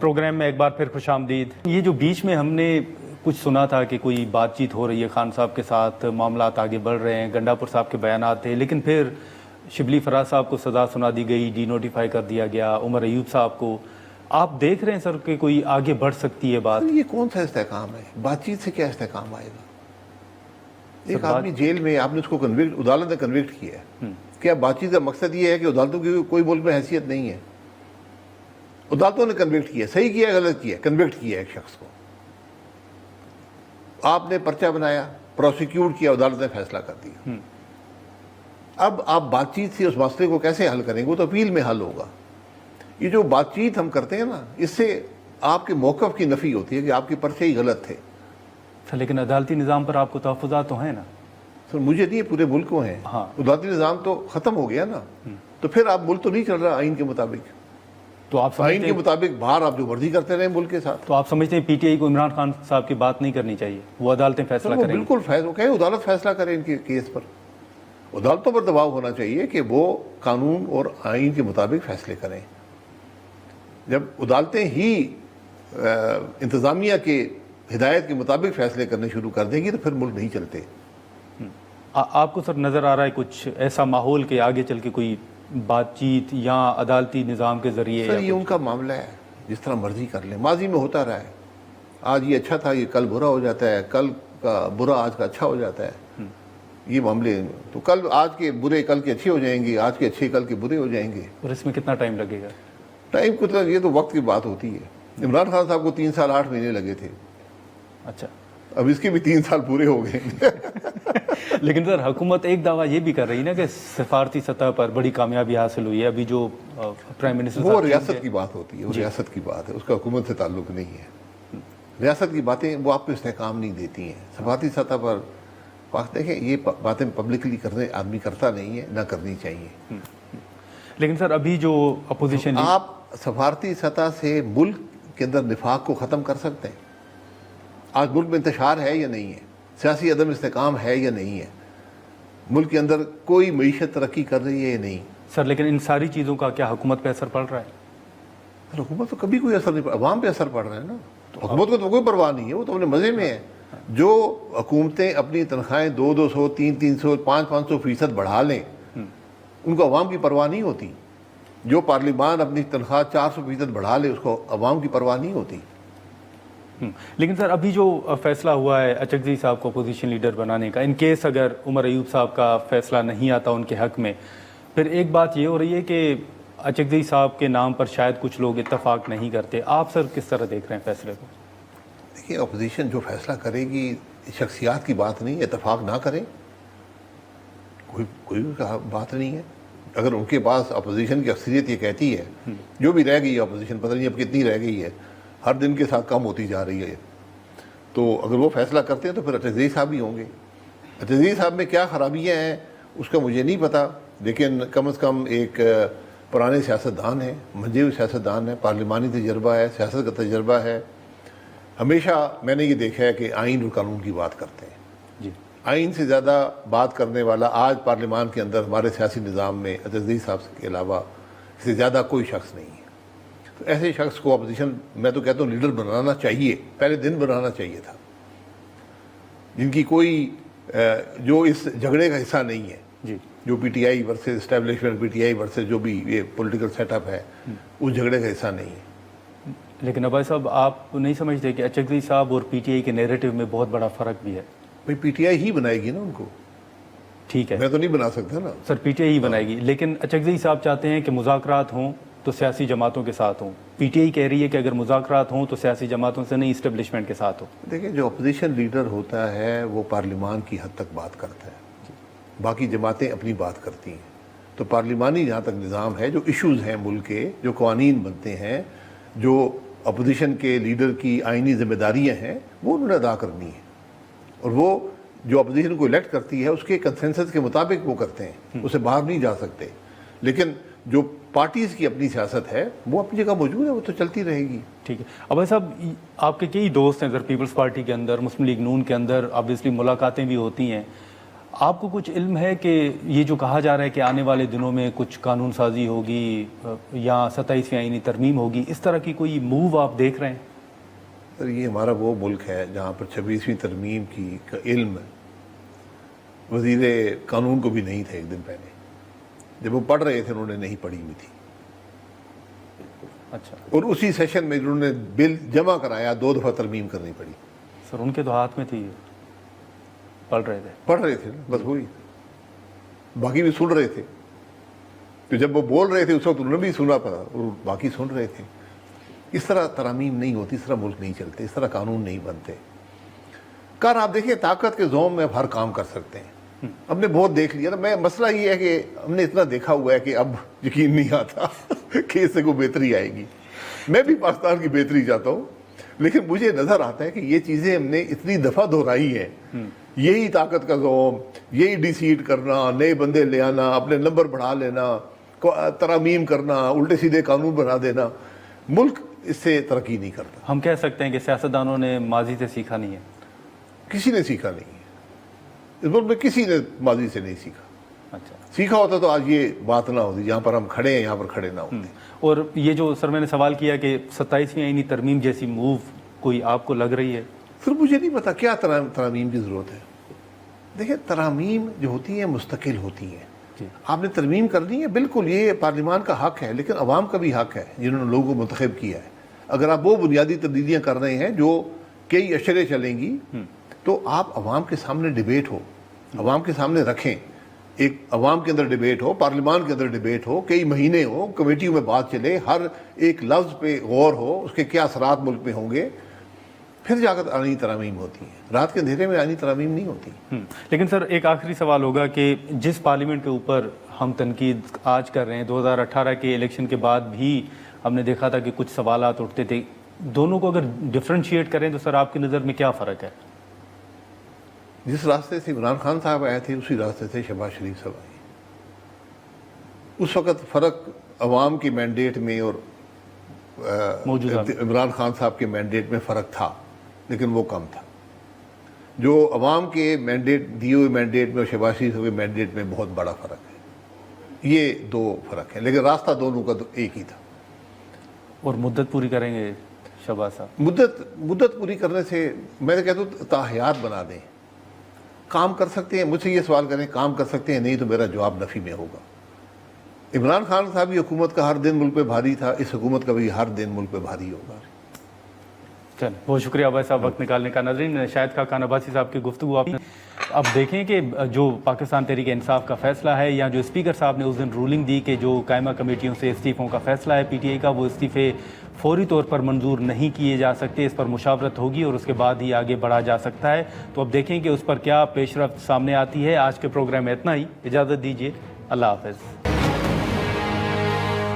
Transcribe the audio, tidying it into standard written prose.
Programme میں ایک بار پھر خوش آمدید۔ یہ جو بیچ میں ہم نے کچھ سنا تھا کہ کوئی بات چیت ہو رہی ہے خان صاحب کے ساتھ، معاملات آگے بڑھ رہے ہیں، گنڈا پور صاحب کے بیانات تھے، لیکن پھر شبلی فراز صاحب کو سزا سنا دی گئی، ڈی نوٹیفائی کر دیا گیا، عمر ایوب صاحب کو۔ آپ دیکھ رہے ہیں سر کہ کوئی آگے بڑھ سکتی ہے بات؟ یہ کون سا استحکام ہے؟ بات چیت سے کیا استحکام آئے گا؟ ایک آدمی جیل میں، آپ نے اس کو کنوکٹ، عدالت نے کنوکٹ کیا ہے۔ کیا بات چیت کا مقصد یہ ہے کہ عدالتوں کی کوئی ملک میں حیثیت نہیں ہے؟ عدالتوں نے کنوکٹ کیا، صحیح کیا غلط کیا، کنوکٹ کیا ایک شخص کو۔ آپ نے پرچہ بنایا، پروسیکیوٹ کیا، عدالت نے فیصلہ کر دیا۔ اب آپ بات چیت سے اس مسئلے کو کیسے حل کریں گے؟ وہ تو اپیل میں حل ہوگا۔ یہ جو بات چیت ہم کرتے ہیں نا، اس سے آپ کے موقف کی نفی ہوتی ہے کہ آپ کے پرچے ہی غلط تھے۔ سر لیکن عدالتی نظام پر آپ کو تحفظات تو ہیں نا؟ سر مجھے نہیں، پورے ملک کو ہیں۔ ہاں، عدالتی نظام تو ختم ہو گیا نا، تو پھر آپ ملک تو نہیں چل رہا آئین کے مطابق۔ تو آپ آئین کے مطابق باہر آپ جو مرضی کرتے رہے ملک کے ساتھ۔ تو آپ سمجھتے ہیں پی ٹی آئی کو عمران خان صاحب کی بات نہیں کرنی چاہیے، وہ عدالتیں فیصلہ کریں گی؟ بالکل فیصلہ کہیں، عدالت فیصلہ کرے ان کے کیس پر۔ عدالتوں پر دباؤ ہونا چاہیے کہ وہ قانون اور آئین کے مطابق فیصلے کریں۔ جب عدالتیں ہی انتظامیہ کے ہدایت کے مطابق فیصلے کرنے شروع کر دیں گی تو پھر ملک نہیں چلتے۔ آپ کو سر نظر آ رہا ہے کچھ ایسا ماحول کہ آگے چل کے کوئی بات چیت یا عدالتی نظام کے ذریعے؟ سر یہ ان کا معاملہ ہے، جس طرح مرضی کر لیں، ماضی میں ہوتا رہا ہے۔ آج یہ اچھا تھا، یہ کل برا ہو جاتا ہے، کل کا برا آج کا اچھا ہو جاتا ہے۔ یہ معاملے تو کل آج کے برے کل کے اچھے ہو جائیں گے، آج کے اچھے کل کے برے ہو جائیں گے۔ اور اس میں کتنا ٹائم لگے گا؟ ٹائم کو تو یہ تو وقت کی بات ہوتی ہے۔ عمران خان صاحب کو 3 سال 8 مہینے لگے تھے، اچھا، اب اس کے بھی 3 سال پورے ہو گئے۔ لیکن سر حکومت ایک دعویٰ یہ بھی کر رہی نا کہ سفارتی سطح پر بڑی کامیابی حاصل ہوئی ہے۔ ابھی جو پرائم منسٹر وہ ریاست کی بات ہوتی ہے، وہ ریاست کی بات ہے، اس کا حکومت سے تعلق نہیں ہے۔ ریاست کی باتیں وہ آپ کو استحکام نہیں دیتی ہیں۔ سفارتی سطح پر دیکھیں، یہ باتیں پبلکلی کرنے آدمی کرتا نہیں ہے، نہ کرنی چاہیے۔ لیکن سر ابھی جو اپوزیشن، آپ سفارتی سطح سے ملک کے اندر نفاق کو ختم کر سکتے ہیں؟ آج ملک میں انتشار ہے یا نہیں ہے؟ سیاسی عدم استحکام ہے یا نہیں ہے؟ ملک کے اندر کوئی معیشت ترقی کر رہی ہے یا نہیں؟ سر لیکن ان ساری چیزوں کا کیا حکومت پہ اثر پڑ رہا ہے؟ حکومت تو کبھی کوئی اثر نہیں پڑا، عوام پہ اثر پڑ رہا ہے نا۔ حکومت کو تو کوئی پرواہ نہیں ہے، وہ تو اپنے مزے میں ہے۔ جو حکومتیں اپنی تنخواہیں 200 300 500% بڑھا لیں، ان کو عوام کی پرواہ نہیں ہوتی۔ جو پارلیمان اپنی تنخواہ 400% بڑھا لے، اس کو عوام کی پرواہ نہیں ہوتی۔ لیکن سر ابھی جو فیصلہ ہوا ہے اچکزئی صاحب کو اپوزیشن لیڈر بنانے کا، ان کیس اگر عمر ایوب صاحب کا فیصلہ نہیں آتا ان کے حق میں، پھر ایک بات یہ ہو رہی ہے کہ اچکزئی صاحب کے نام پر شاید کچھ لوگ اتفاق نہیں کرتے۔ آپ سر کس طرح دیکھ رہے ہیں فیصلے کو؟ دیکھیے، اپوزیشن جو فیصلہ کرے گی، شخصیات کی بات نہیں، اتفاق نہ کریں، کوئی بات نہیں ہے۔ اگر ان کے پاس اپوزیشن کی اکثریت یہ کہتی ہے، جو بھی رہ گئی ہے اپوزیشن، پتہ نہیں اب کتنی رہ گئی ہے، ہر دن کے ساتھ کم ہوتی جا رہی ہے، تو اگر وہ فیصلہ کرتے ہیں تو پھر اچکزئی صاحب ہی ہوں گے۔ اچکزئی صاحب میں کیا خرابیاں ہیں اس کا مجھے نہیں پتہ، لیکن کم از کم ایک پرانے سیاستدان ہیں، منجے ہوئے سیاستدان ہیں، پارلیمانی تجربہ ہے، سیاست کا تجربہ ہے۔ ہمیشہ میں نے یہ دیکھا ہے کہ آئین اور قانون کی بات کرتے ہیں۔ جی، آئین سے زیادہ بات کرنے والا آج پارلیمان کے اندر ہمارے سیاسی نظام میں اچکزئی صاحب کے علاوہ اس سے زیادہ کوئی شخص نہیں ہے۔ تو ایسے شخص کو اپوزیشن، میں تو کہتا ہوں لیڈر بنانا چاہیے، پہلے دن بنانا چاہیے تھا، جن کی کوئی جو اس جھگڑے کا حصہ نہیں ہے، جی، جو P T I versus establishment, P T I versus جو بھی یہ پولیٹیکل سیٹ اپ ہے، اس جھگڑے کا حصہ نہیں ہے۔ لیکن عباس صاحب آپ نہیں سمجھتے کہ اچکزئی صاحب اور پی ٹی آئی کے نیریٹو میں بہت بڑا فرق بھی ہے؟ بھائی پی ٹی آئی ہی بنائے گی نا ان کو، ٹھیک ہے میں تو نہیں بنا سکتا نا۔ سر، پی ٹی آئی ہی بنائے گی، لیکن اچکزئی صاحب چاہتے ہیں کہ مذاکرات ہوں تو سیاسی جماعتوں کے ساتھ ہوں، پی ٹی آئی کہہ رہی ہے کہ اگر مذاکرات ہوں تو سیاسی جماعتوں سے نہیں، اسٹیبلشمنٹ کے ساتھ ہو۔ دیکھیں، جو اپوزیشن لیڈر ہوتا ہے وہ پارلیمان کی حد تک بات کرتا ہے، باقی جماعتیں اپنی بات کرتی ہیں۔ تو پارلیمانی جہاں تک نظام ہے، جو ایشوز ہیں ملک کے، جو قوانین بنتے ہیں، جو اپوزیشن کے لیڈر کی آئینی ذمہ داریاں ہیں، وہ انہوں نے ادا کرنی ہیں، اور وہ جو اپوزیشن کو الیکٹ کرتی ہے اس کے کنسنسس کے مطابق وہ کرتے ہیں، اسے باہر نہیں جا سکتے۔ لیکن جو پارٹیز کی اپنی سیاست ہے وہ اپنی جگہ موجود ہے، وہ تو چلتی رہے گی۔ ٹھیک ہے عباس صاحب، آپ کے کئی دوست ہیں سر پیپلز پارٹی کے اندر، مسلم لیگ نون کے اندر، آبویسلی ملاقاتیں بھی ہوتی ہیں۔ آپ کو کچھ علم ہے کہ یہ جو کہا جا رہا ہے کہ آنے والے دنوں میں کچھ قانون سازی ہوگی یا 27ویں آئینی ترمیم ہوگی، اس طرح کی کوئی موو آپ دیکھ رہے ہیں؟ سر یہ ہمارا وہ ملک ہے جہاں پر 26ویں ترمیم کی کا علم وزیر قانون کو بھی نہیں تھا ایک دن پہلے، جب وہ پڑھ رہے تھے انہوں نے نہیں پڑھی ہوئی تھی، اچھا اور اسی سیشن میں انہوں نے بل جمع کرایا 2 دفعہ ترمیم کرنی پڑی۔ سر ان کے تو ہاتھ میں تھی، پڑھ رہے تھے نا، بس وہی، باقی بھی سن رہے تھے، تو جب وہ بول رہے تھے اس وقت انہوں نے بھی سنا پڑا اور باقی سن رہے تھے۔ اس طرح ترامیم نہیں ہوتی، اس طرح ملک نہیں چلتے، اس طرح قانون نہیں بنتے۔ آپ دیکھیں طاقت کے زوم میں ہر کام کر سکتے ہیں، ہم نے بہت دیکھ لیا نا۔ میں مسئلہ یہ ہے کہ ہم نے اتنا دیکھا ہوا ہے کہ اب یقین نہیں آتا کہ اس سے کوئی بہتری آئے گی۔ میں بھی پاکستان کی بہتری چاہتا ہوں، لیکن مجھے نظر آتا ہے کہ یہ چیزیں ہم نے اتنی دفعہ دہرائی ہیں، یہی طاقت کا زوم، یہی ڈیسیڈ کرنا، نئے بندے لے آنا، اپنے نمبر بڑھا لینا، ترامیم کرنا، الٹے سیدھے قانون بنا دینا، ملک اس سے ترقی نہیں کرتا۔ ہم کہہ سکتے ہیں کہ سیاستدانوں نے ماضی سے سیکھا نہیں ہے؟ کسی نے سیکھا نہیں ہے اس ملک میں، کسی نے ماضی سے نہیں سیکھا۔ اچھا، سیکھا ہوتا تو آج یہ بات نہ ہوتی، جہاں پر ہم کھڑے ہیں یہاں پر کھڑے نہ ہوتے۔ اور یہ جو سر میں نے سوال کیا کہ 27ویں آئینی ترمیم جیسی موو کوئی آپ کو لگ رہی ہے؟ پھر مجھے نہیں پتا کیا ترامیم کی ضرورت ہے۔ دیکھیں ترامیم جو ہوتی ہیں مستقل ہوتی ہیں، آپ نے ترمیم کرنی ہے، بالکل یہ پارلیمان کا حق ہے، لیکن عوام کا بھی حق ہے جنہوں نے لوگوں کو منتخب کیا ہے۔ اگر آپ وہ بنیادی تبدیلیاں کر رہے ہیں جو کئی اشرے چلیں گی، تو آپ عوام کے سامنے ڈیبیٹ ہو، عوام کے سامنے رکھیں، ایک عوام کے اندر ڈیبیٹ ہو، پارلیمان کے اندر ڈیبیٹ ہو، کئی مہینے ہو، کمیٹیوں میں بات چلے، ہر ایک لفظ پہ غور ہو، اس کے کیا اثرات ملک میں ہوں گے، پھر جا کر آئینی ترامیم ہوتی ہے۔ رات کے اندھیرے میں آئینی ترامیم نہیں ہوتی۔ لیکن سر ایک آخری سوال ہوگا کہ جس پارلیمنٹ کے اوپر ہم تنقید آج کر رہے ہیں، 2018 کے الیکشن کے بعد بھی ہم نے دیکھا تھا کہ کچھ سوالات اٹھتے تھے، دونوں کو اگر ڈفرینشیٹ کریں تو سر آپ کی نظر میں کیا فرق ہے؟ جس راستے سے عمران خان صاحب آئے تھے اسی راستے سے شہباز شریف صاحب آئے۔ اس وقت فرق عوام کی مینڈیٹ میں اور عمران خان صاحب کے مینڈیٹ میں فرق تھا، لیکن وہ کم تھا۔ جو عوام کے مینڈیٹ دیے ہوئے مینڈیٹ میں اور شہباز شریف صاحب کے مینڈیٹ میں بہت بڑا فرق ہے۔ یہ 2 فرق ہیں، لیکن راستہ دونوں کا ایک ہی تھا۔ اور مدت پوری کریں گے شہباز صاحب؟ مدت پوری کرنے سے میں تو کہتا ہوں تاحیات بنا دیں، کام کر سکتے ہیں۔ مجھ سے یہ سوال کریں کام کر سکتے ہیں، نہیں تو میرا جواب نفی میں ہوگا۔ عمران خان صاحب کی حکومت کا ہر دن ملک پہ بھاری تھا، اس حکومت کا بھی ہر دن ملک پہ بھاری ہوگا۔ چل بہت شکریہ عباس صاحب وقت نکالنے کا۔ ناظرین، شاہد خاقان عباسی صاحب کی گفتگو آپ نے اب دیکھیں کہ جو پاکستان تحریک انصاف کا فیصلہ ہے، یا جو اسپیکر صاحب نے اس دن رولنگ دی کہ جو قائمہ کمیٹیوں سے استعفوں کا فیصلہ ہے پی ٹی آئی کا، وہ استعفے فوری طور پر منظور نہیں کیے جا سکتے، اس پر مشاورت ہوگی اور اس کے بعد ہی آگے بڑھا جا سکتا ہے۔ تو اب دیکھیں کہ اس پر کیا پیش رفت سامنے آتی ہے۔ آج کے پروگرام میں اتنا ہی، اجازت دیجیے، اللہ حافظ۔